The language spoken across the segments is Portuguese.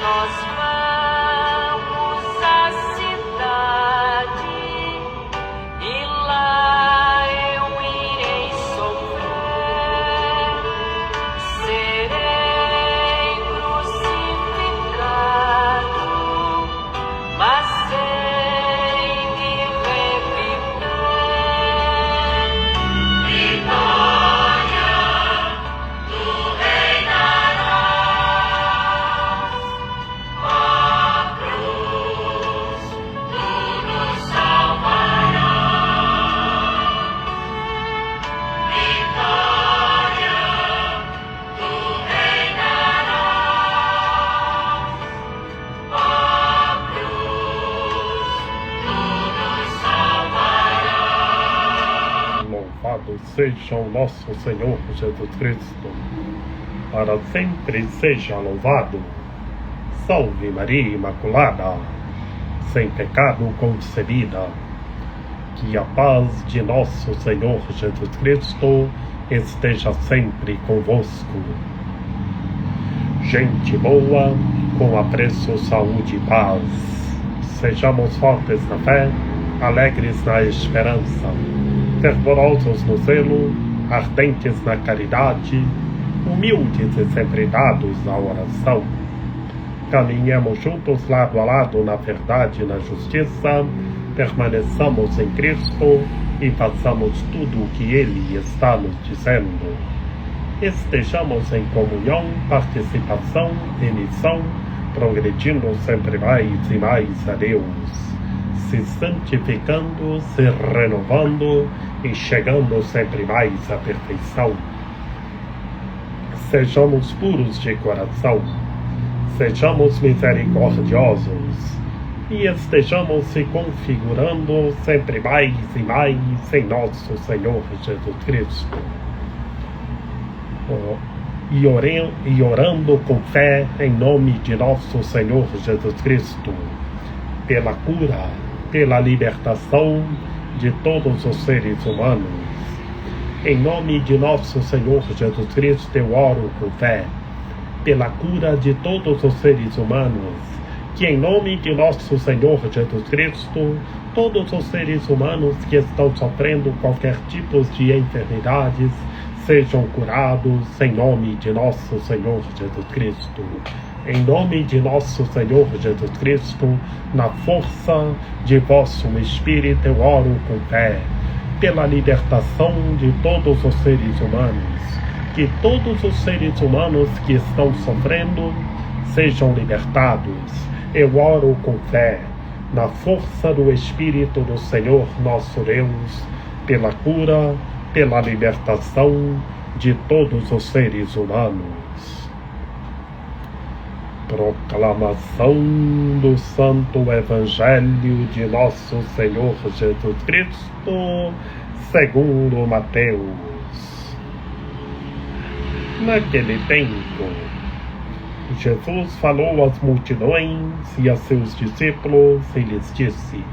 nós vamos à cidade e lá eu irei sofrer, serei crucificado, mas sei que reviver. Vitória, tu reinarás, ó cruz, tu nos salvarás. Vitória, tu reinarás, ó cruz, tu nos salvarás. Louvado seja o nosso Senhor Jesus Cristo, para sempre seja louvado. Salve Maria Imaculada, sem pecado concebida. Que a paz de nosso Senhor Jesus Cristo esteja sempre convosco. Gente boa, com apreço, saúde e paz. Sejamos fortes na fé, alegres na esperança, fervorosos no zelo, ardentes na caridade, humildes e sempre dados à oração. Caminhemos juntos lado a lado na verdade e na justiça, permaneçamos em Cristo e façamos tudo o que Ele está nos dizendo. Estejamos em comunhão, participação e missão, progredindo sempre mais e mais a Deus, se santificando, se renovando e chegando sempre mais à perfeição. Sejamos puros de coração, sejamos misericordiosos e estejamos se configurando sempre mais e mais em nosso Senhor Jesus Cristo. E orando com fé em nome de nosso Senhor Jesus Cristo, pela cura, pela libertação de todos os seres humanos. Em nome de nosso Senhor Jesus Cristo, eu oro com fé, pela cura de todos os seres humanos, que em nome de nosso Senhor Jesus Cristo, todos os seres humanos que estão sofrendo qualquer tipo de enfermidades, sejam curados em nome de nosso Senhor Jesus Cristo. Em nome de nosso Senhor Jesus Cristo, na força de vosso Espírito, eu oro com fé, pela libertação de todos os seres humanos, que todos os seres humanos que estão sofrendo sejam libertados. Eu oro com fé, na força do Espírito do Senhor nosso Deus, pela cura, pela libertação de todos os seres humanos. Proclamação do Santo Evangelho de nosso Senhor Jesus Cristo, segundo Mateus. Naquele tempo, Jesus falou às multidões e a seus discípulos e lhes disse: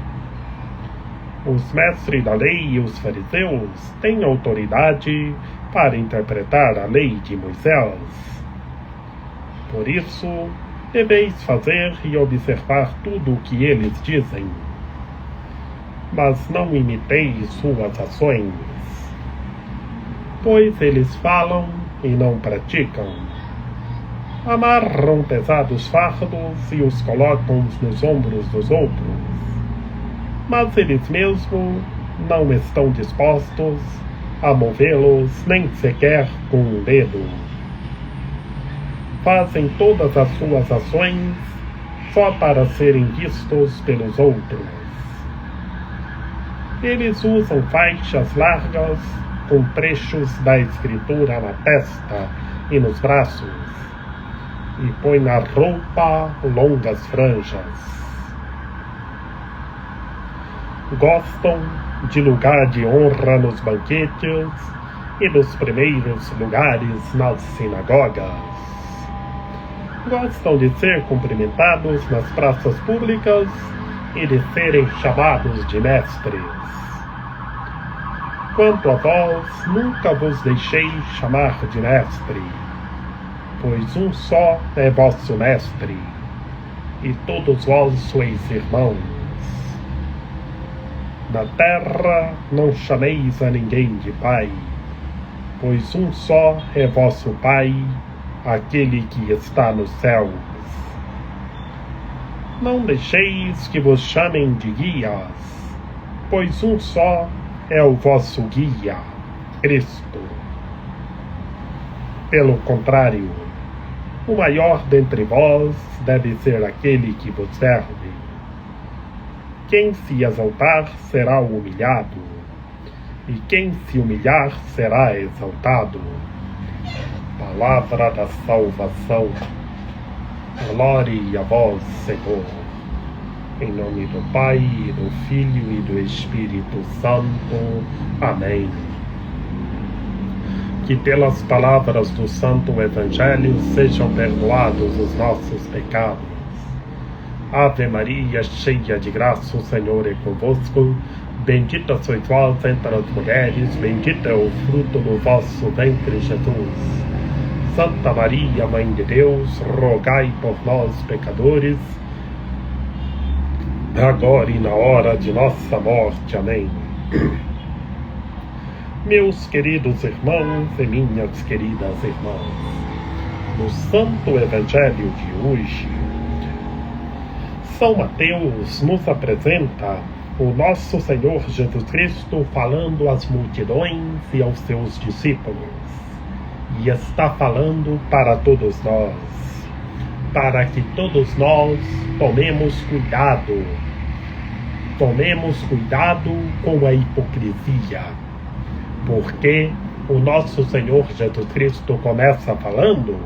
os mestres da lei e os fariseus têm autoridade para interpretar a lei de Moisés. Por isso, deveis fazer e observar tudo o que eles dizem, mas não imiteis suas ações, pois eles falam e não praticam. Amarram pesados fardos e os colocam nos ombros dos outros, mas eles mesmos não estão dispostos a movê-los nem sequer com um dedo. Fazem todas as suas ações só para serem vistos pelos outros. Eles usam faixas largas com trechos da Escritura na testa e nos braços, e põem na roupa longas franjas. Gostam de lugar de honra nos banquetes e dos primeiros lugares nas sinagogas. Gostam de ser cumprimentados nas praças públicas e de serem chamados de mestres. Quanto a vós, nunca vos deixei chamar de mestre, pois um só é vosso mestre, e todos vós sois irmãos. Na terra não chameis a ninguém de pai, pois um só é vosso Pai, aquele que está nos céus. Não deixeis que vos chamem de guias, pois um só é o vosso guia, Cristo. Pelo contrário, o maior dentre vós deve ser aquele que vos serve. Quem se exaltar será humilhado, e quem se humilhar será exaltado. Palavra da salvação. Glória a vós, Senhor. Em nome do Pai, e do Filho e do Espírito Santo. Amém. Que pelas palavras do Santo Evangelho sejam perdoados os nossos pecados. Ave Maria, cheia de graça, o Senhor é convosco. Bendita sois vós entre as mulheres, bendito é o fruto do vosso ventre, Jesus. Santa Maria, Mãe de Deus, rogai por nós, pecadores, agora e na hora de nossa morte. Amém. Meus queridos irmãos e minhas queridas irmãs, no Santo Evangelho de hoje, São Mateus nos apresenta o nosso Senhor Jesus Cristo falando às multidões e aos seus discípulos. E está falando para todos nós, para que todos nós tomemos cuidado com a hipocrisia, porque o nosso Senhor Jesus Cristo começa falando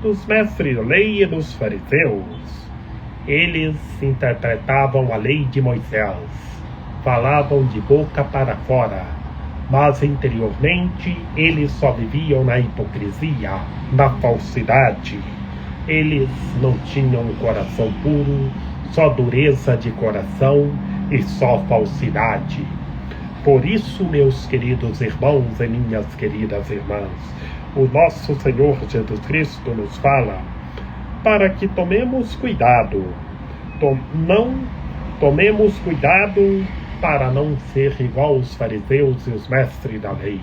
dos mestres da lei e dos fariseus. Eles interpretavam a lei de Moisés, falavam de boca para fora, mas interiormente eles só viviam na hipocrisia, na falsidade. Eles não tinham um coração puro, só dureza de coração e só falsidade. Por isso, meus queridos irmãos e minhas queridas irmãs, o nosso Senhor Jesus Cristo nos fala para que tomemos cuidado, tomemos cuidado para não ser igual aos fariseus e os mestres da lei,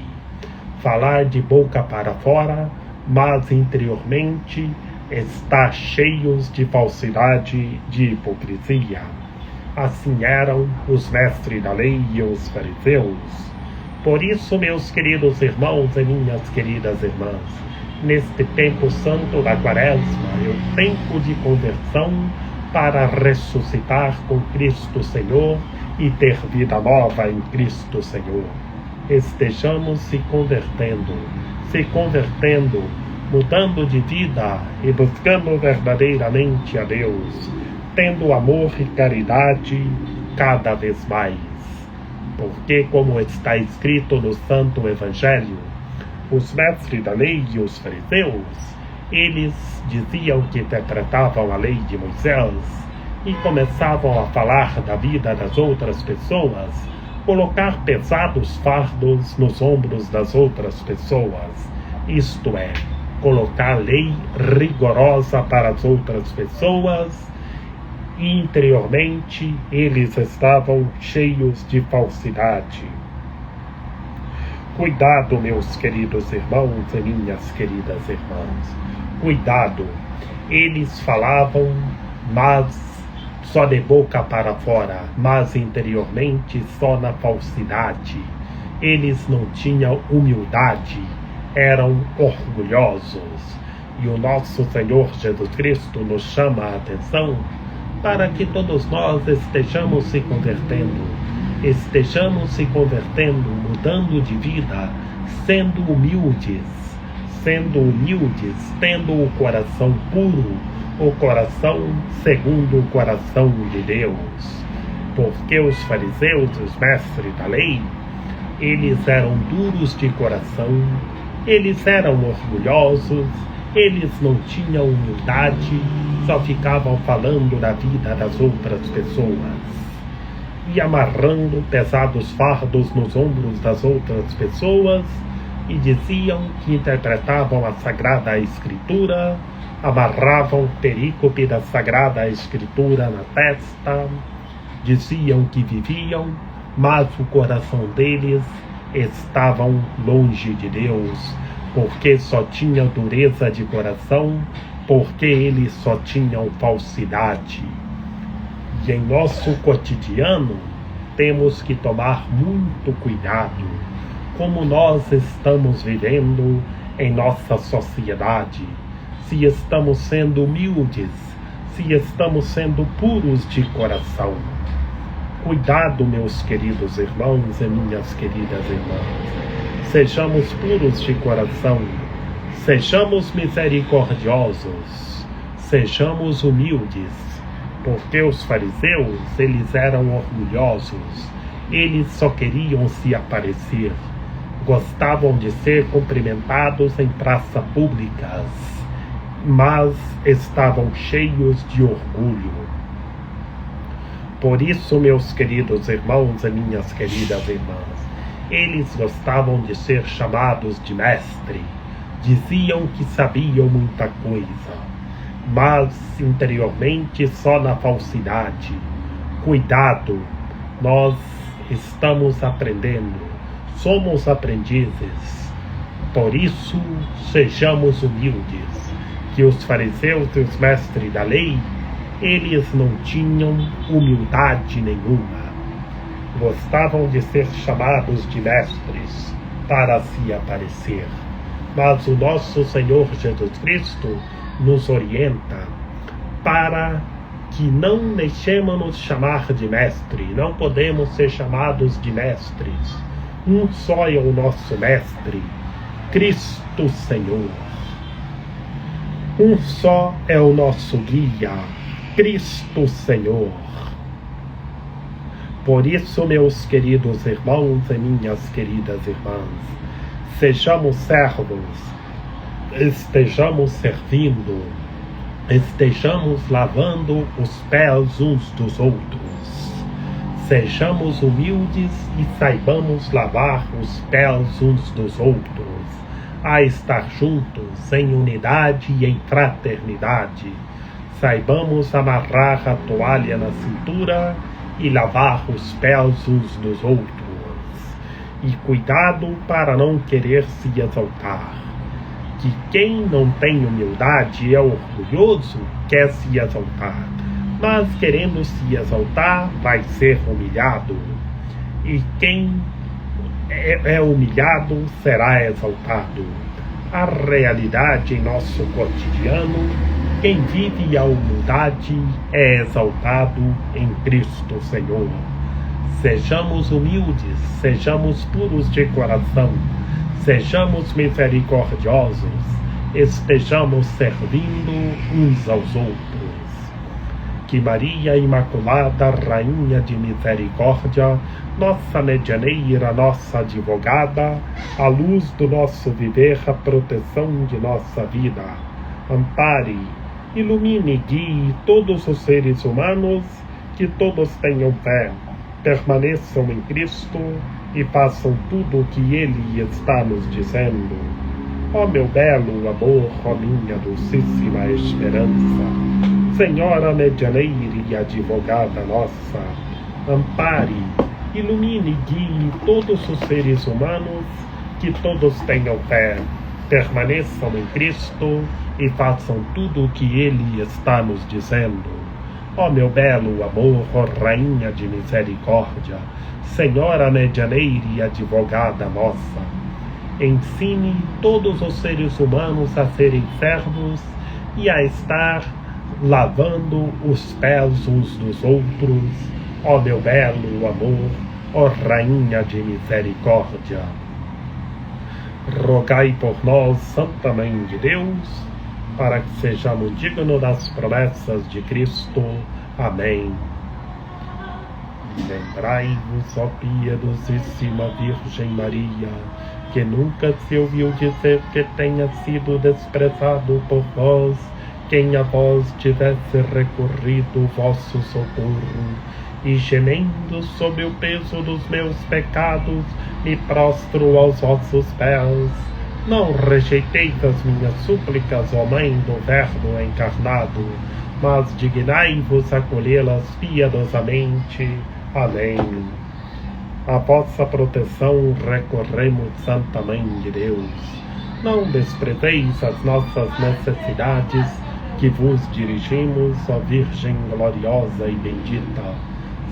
falar de boca para fora, mas interiormente está cheios de falsidade, de hipocrisia. Assim eram os mestres da lei e os fariseus. Por isso, meus queridos irmãos e minhas queridas irmãs, neste tempo santo da Quaresma, é o tempo de conversão para ressuscitar com Cristo Senhor e ter vida nova em Cristo Senhor. Estejamos se convertendo, mudando de vida e buscando verdadeiramente a Deus, tendo amor e caridade cada vez mais. Porque, como está escrito no Santo Evangelho, os mestres da lei e os fariseus, eles diziam que interpretavam a lei de Moisés e começavam a falar da vida das outras pessoas, colocar pesados fardos nos ombros das outras pessoas, isto é, colocar lei rigorosa para as outras pessoas, e interiormente eles estavam cheios de falsidade. Cuidado, meus queridos irmãos e minhas queridas irmãs, cuidado. Eles falavam, mas só de boca para fora, mas interiormente só na falsidade. Eles não tinham humildade, eram orgulhosos. E o nosso Senhor Jesus Cristo nos chama a atenção para que todos nós estejamos se convertendo, mudando de vida, sendo humildes, tendo o coração puro, o coração segundo o coração de Deus. Porque os fariseus, os mestres da lei, eles eram duros de coração, eles eram orgulhosos, eles não tinham humildade, só ficavam falando da vida das outras pessoas e amarrando pesados fardos nos ombros das outras pessoas, e diziam que interpretavam a Sagrada Escritura, amarravam o perícope da Sagrada Escritura na testa, diziam que viviam, mas o coração deles estavam longe de Deus, porque só tinham dureza de coração, porque eles só tinham falsidade. E em nosso cotidiano, temos que tomar muito cuidado como nós estamos vivendo em nossa sociedade, se estamos sendo humildes, se estamos sendo puros de coração. Cuidado, meus queridos irmãos e minhas queridas irmãs. Sejamos puros de coração, sejamos misericordiosos, sejamos humildes, porque os fariseus, eles eram orgulhosos, eles só queriam se aparecer, gostavam de ser cumprimentados em praças públicas, mas estavam cheios de orgulho. Por isso, meus queridos irmãos e minhas queridas irmãs, eles gostavam de ser chamados de mestre, diziam que sabiam muita coisa, mas interiormente só na falsidade. Cuidado, nós estamos aprendendo, somos aprendizes, por isso sejamos humildes, que os fariseus e os mestres da lei, eles não tinham humildade nenhuma. Gostavam de ser chamados de mestres para se aparecer. Mas o nosso Senhor Jesus Cristo nos orienta para que não deixemos-nos chamar de mestre. Não podemos ser chamados de mestres. Um só é o nosso mestre, Cristo Senhor. Um só é o nosso guia, Cristo Senhor. Por isso, meus queridos irmãos e minhas queridas irmãs, sejamos servos, estejamos servindo, estejamos lavando os pés uns dos outros. Sejamos humildes e saibamos lavar os pés uns dos outros, a estar juntos em unidade e em fraternidade. Saibamos amarrar a toalha na cintura e lavar os pés uns dos outros. E cuidado para não querer se exaltar, que quem não tem humildade é orgulhoso, quer se exaltar, mas querendo se exaltar vai ser humilhado, e quem é humilhado será exaltado. A realidade em nosso cotidiano, quem vive a humildade é exaltado em Cristo Senhor. Sejamos humildes, sejamos puros de coração, sejamos misericordiosos, estejamos servindo uns aos outros. Que Maria Imaculada, Rainha de Misericórdia, nossa medianeira, nossa advogada, a luz do nosso viver, a proteção de nossa vida, ampare, ilumine e guie todos os seres humanos, que todos tenham fé, permaneçam em Cristo e façam tudo o que Ele está nos dizendo. Ó meu belo amor, ó minha dulcíssima esperança, Senhora medianeira e advogada nossa, ampare, ilumine e guie todos os seres humanos, que todos tenham fé, permaneçam em Cristo e façam tudo o que Ele está nos dizendo. Ó meu belo amor, ó Rainha de Misericórdia, Senhora medianeira e advogada nossa, ensine todos os seres humanos a serem servos e a estar lavando os pés uns dos outros. Ó meu belo amor, ó Rainha de Misericórdia, rogai por nós, Santa Mãe de Deus, para que sejamos dignos das promessas de Cristo. Amém. Lembrai-vos, ó piedosíssima Virgem Maria, que nunca se ouviu dizer que tenha sido desprezado por vós quem a vós tivesse recorrido o vosso socorro, e gemendo sob o peso dos meus pecados, me prostro aos vossos pés. Não rejeiteis as minhas súplicas, ó Mãe do Verbo encarnado, mas dignai-vos acolhê-las piedosamente. Amém. A vossa proteção recorremos, Santa Mãe de Deus. Não desprezeis as nossas necessidades, que vos dirigimos, ó Virgem gloriosa e bendita,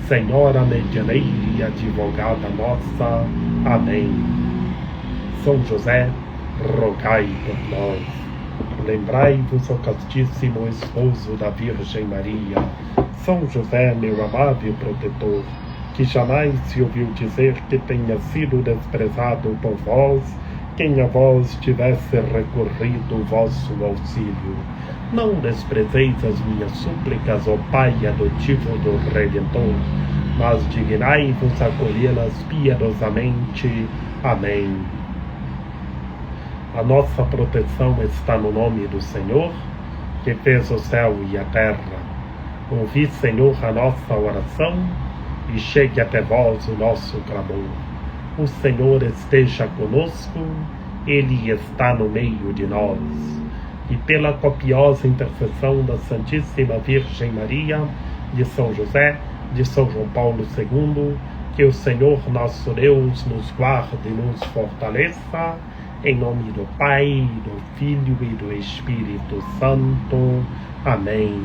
Senhora medianeira e advogada nossa. Amém. São José, rogai por nós. Lembrai-vos, ó castíssimo esposo da Virgem Maria, São José, meu amável protetor, que jamais se ouviu dizer que tenha sido desprezado por vós quem a vós tivesse recorrido o vosso auxílio. Não desprezeis as minhas súplicas, ó Pai adotivo do Redentor, mas dignai-vos acolhê-las piedosamente. Amém. A nossa proteção está no nome do Senhor, que fez o céu e a terra. Ouvi, Senhor, a nossa oração, e chegue até vós o nosso clamor. O Senhor esteja conosco, Ele está no meio de nós. E pela copiosa intercessão da Santíssima Virgem Maria, de São José, de São João Paulo II, que o Senhor nosso Deus nos guarde e nos fortaleça, em nome do Pai, do Filho e do Espírito Santo. Amém.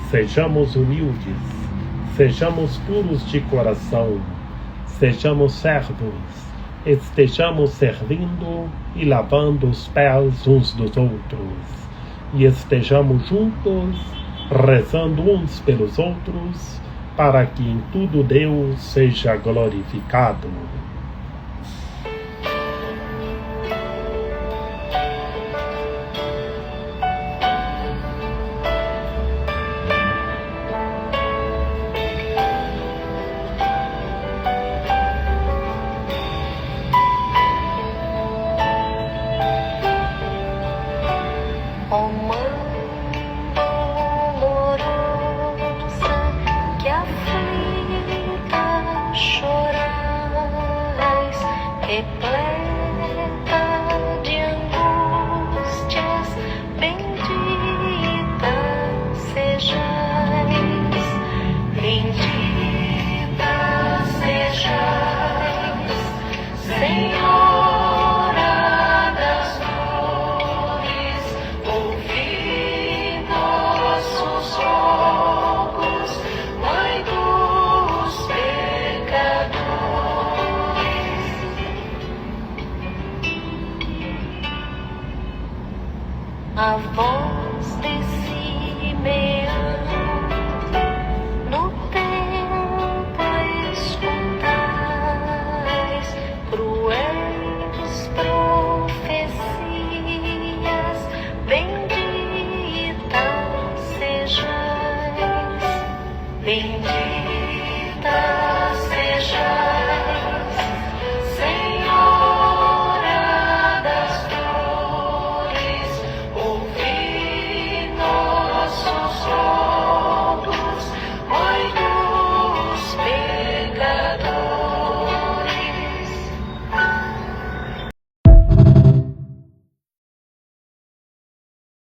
Sejamos humildes, sejamos puros de coração, sejamos servos, estejamos servindo e lavando os pés uns dos outros, e estejamos juntos, rezando uns pelos outros, para que em tudo Deus seja glorificado. Ó Mãe dolorosa, que aflita chorais, repleta de angústias, bendita sejais, bendita sejais, Senhora. A voz de Simeão no templo escutais, cruéis profecias, bendita sejais, bendita